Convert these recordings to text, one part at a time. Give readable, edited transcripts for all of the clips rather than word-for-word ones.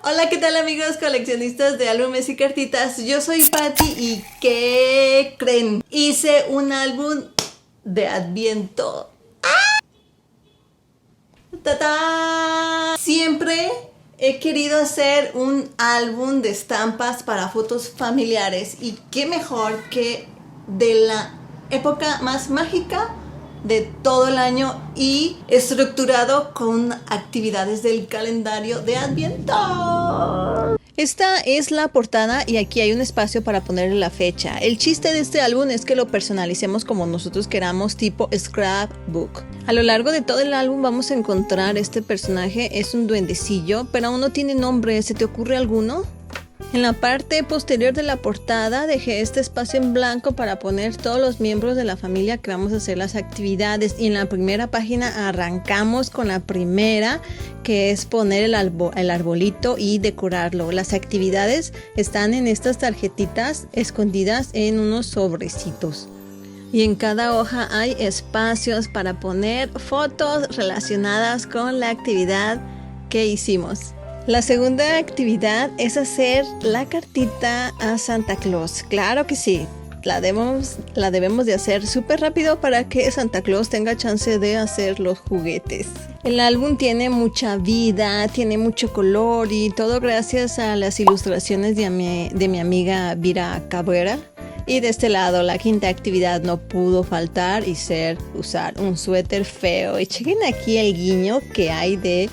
Hola, ¿qué tal amigos coleccionistas de álbumes y cartitas? Yo soy Patti y ¿qué creen? Hice un álbum de Adviento. ¡Tatán! Siempre he querido hacer un álbum de estampas para fotos familiares y qué mejor que de la época más mágica de todo el año y estructurado con actividades del calendario de Adviento. Esta es la portada y aquí hay un espacio para ponerle la fecha. El chiste de este álbum es que lo personalicemos como nosotros queramos, tipo scrapbook. A lo largo de todo el álbum vamos a encontrar este personaje, es un duendecillo, pero aún no tiene nombre. ¿Se te ocurre alguno? En la parte posterior de la portada dejé este espacio en blanco para poner todos los miembros de la familia que vamos a hacer las actividades, y en la primera página arrancamos con la primera, que es poner el arbolito y decorarlo. Las actividades están en estas tarjetitas escondidas en unos sobrecitos. Y en cada hoja hay espacios para poner fotos relacionadas con la actividad que hicimos. La segunda actividad es hacer la cartita a Santa Claus. Claro que sí, la debemos de hacer súper rápido para que Santa Claus tenga chance de hacer los juguetes. El álbum tiene mucha vida, tiene mucho color y todo gracias a las ilustraciones de mi amiga Vira Cabrera. Y de este lado, la quinta actividad no pudo faltar y usar un suéter feo. Y chequen aquí el guiño que hay de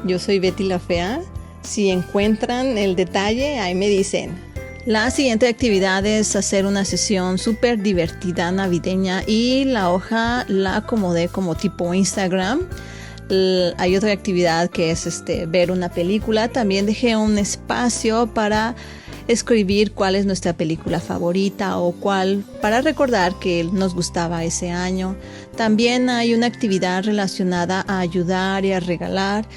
Yo soy Betty la Fea. Si encuentran el detalle, ahí me dicen. La siguiente actividad es hacer una sesión súper divertida navideña y la hoja la acomodé como tipo Instagram. Hay otra actividad que es ver una película. También dejé un espacio para escribir cuál es nuestra película favorita o cuál, para recordar que nos gustaba ese año. También hay una actividad relacionada a ayudar y a regalar.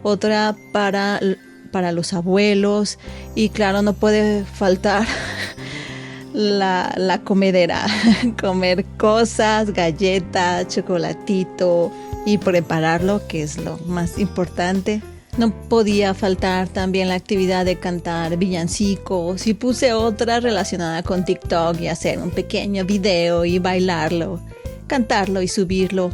Otra para los abuelos y claro, no puede faltar la comedera, comer cosas, galletas, chocolatito y prepararlo, que es lo más importante. No podía faltar también la actividad de cantar villancicos, y puse otra relacionada con TikTok y hacer un pequeño video y bailarlo, cantarlo y subirlo.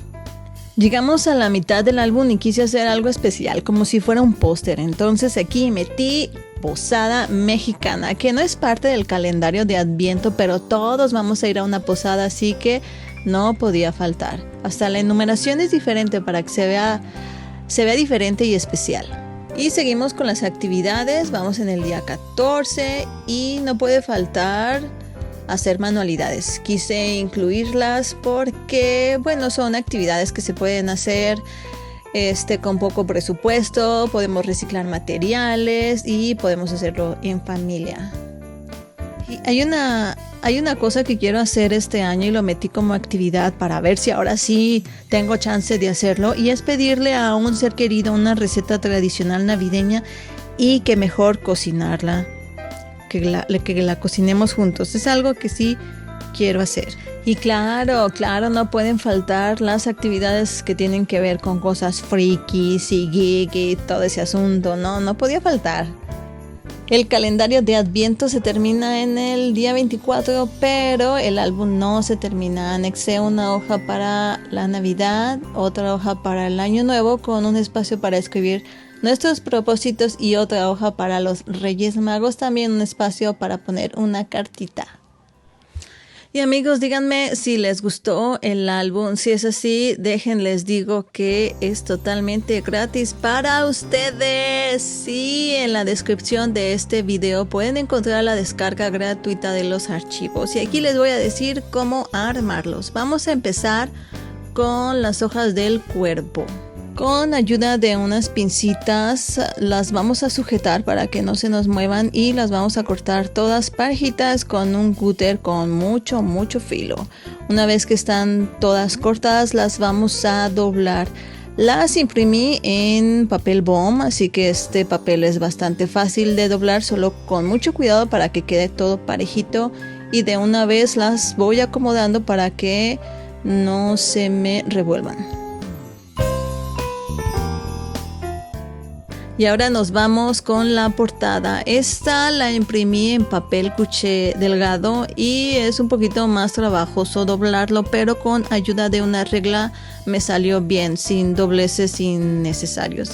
Llegamos a la mitad del álbum y quise hacer algo especial, como si fuera un póster. Entonces aquí metí posada mexicana, que no es parte del calendario de Adviento, pero todos vamos a ir a una posada, así que no podía faltar. Hasta la enumeración es diferente para que se vea diferente y especial. Y seguimos con las actividades. Vamos en el día 14 y no puede faltar hacer manualidades. Quise incluirlas porque, bueno, son actividades que se pueden hacer con poco presupuesto, podemos reciclar materiales y podemos hacerlo en familia. Y hay una cosa que quiero hacer este año y lo metí como actividad para ver si ahora sí tengo chance de hacerlo, y es pedirle a un ser querido una receta tradicional navideña y que mejor cocinarla. Que la cocinemos juntos. Es algo que sí quiero hacer. Y claro, no pueden faltar las actividades que tienen que ver con cosas frikis y geek y todo ese asunto. No podía faltar. El calendario de Adviento se termina en el día 24, pero el álbum no se termina. Anexé una hoja para la Navidad, otra hoja para el Año Nuevo con un espacio para escribir nuestros propósitos y otra hoja para los Reyes Magos, también un espacio para poner una cartita. Y amigos, díganme si les gustó el álbum. Si es así, les digo que es totalmente gratis para ustedes. Sí, en la descripción de este video pueden encontrar la descarga gratuita de los archivos. Y aquí les voy a decir cómo armarlos. Vamos a empezar con las hojas del cuerpo. Con ayuda de unas pincitas las vamos a sujetar para que no se nos muevan y las vamos a cortar todas parejitas con un cúter con mucho filo. Una vez que están todas cortadas, las vamos a doblar. Las imprimí en papel BOM, así que este papel es bastante fácil de doblar, solo con mucho cuidado para que quede todo parejito, y de una vez las voy acomodando para que no se me revuelvan. Y ahora nos vamos con la portada. Esta la imprimí en papel cuché delgado y es un poquito más trabajoso doblarlo, pero con ayuda de una regla me salió bien, sin dobleces innecesarios.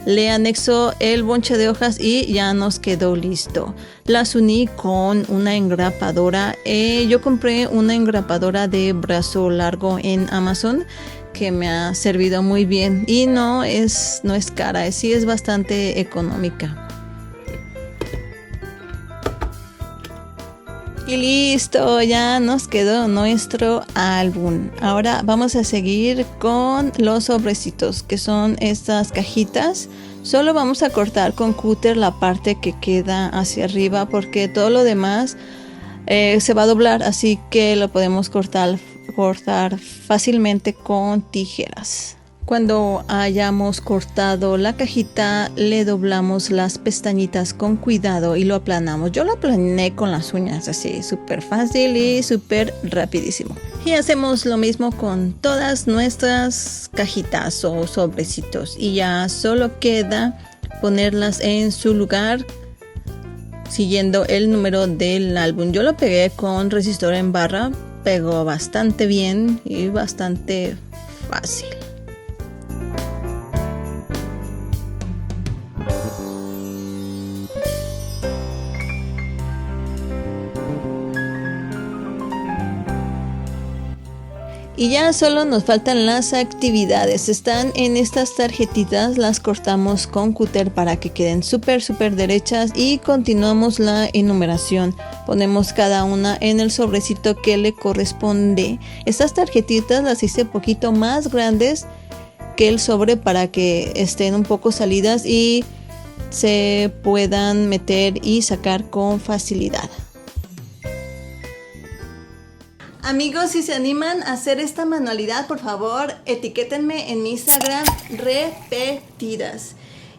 Le anexo el bonche de hojas y ya nos quedó listo. Las uní con una engrapadora. Yo compré una engrapadora de brazo largo en Amazon que me ha servido muy bien y no es cara, sí es bastante económica. Y listo, ya nos quedó nuestro álbum. Ahora vamos a seguir con los sobrecitos, que son estas cajitas. Solo vamos a cortar con cúter la parte que queda hacia arriba porque todo lo demás se va a doblar, así que lo podemos cortar fácilmente con tijeras. Cuando hayamos cortado la cajita, le doblamos las pestañitas con cuidado y lo aplanamos. Yo lo aplané con las uñas, así súper fácil y súper rapidísimo. Y hacemos lo mismo con todas nuestras cajitas o sobrecitos. Y ya solo queda ponerlas en su lugar siguiendo el número del álbum. Yo lo pegué con resistor en barra, pegó bastante bien y bastante fácil. Y ya solo nos faltan las actividades. Están en estas tarjetitas, las cortamos con cúter para que queden súper derechas y continuamos la enumeración. Ponemos cada una en el sobrecito que le corresponde. Estas tarjetitas las hice un poquito más grandes que el sobre para que estén un poco salidas y se puedan meter y sacar con facilidad. Amigos, si se animan a hacer esta manualidad, por favor, etiquétenme en mi Instagram repetidas.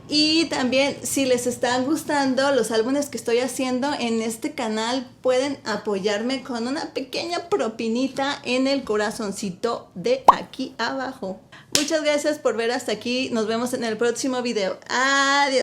Y también, si les están gustando los álbumes que estoy haciendo en este canal, pueden apoyarme con una pequeña propinita en el corazoncito de aquí abajo. Muchas gracias por ver hasta aquí. Nos vemos en el próximo video. Adiós.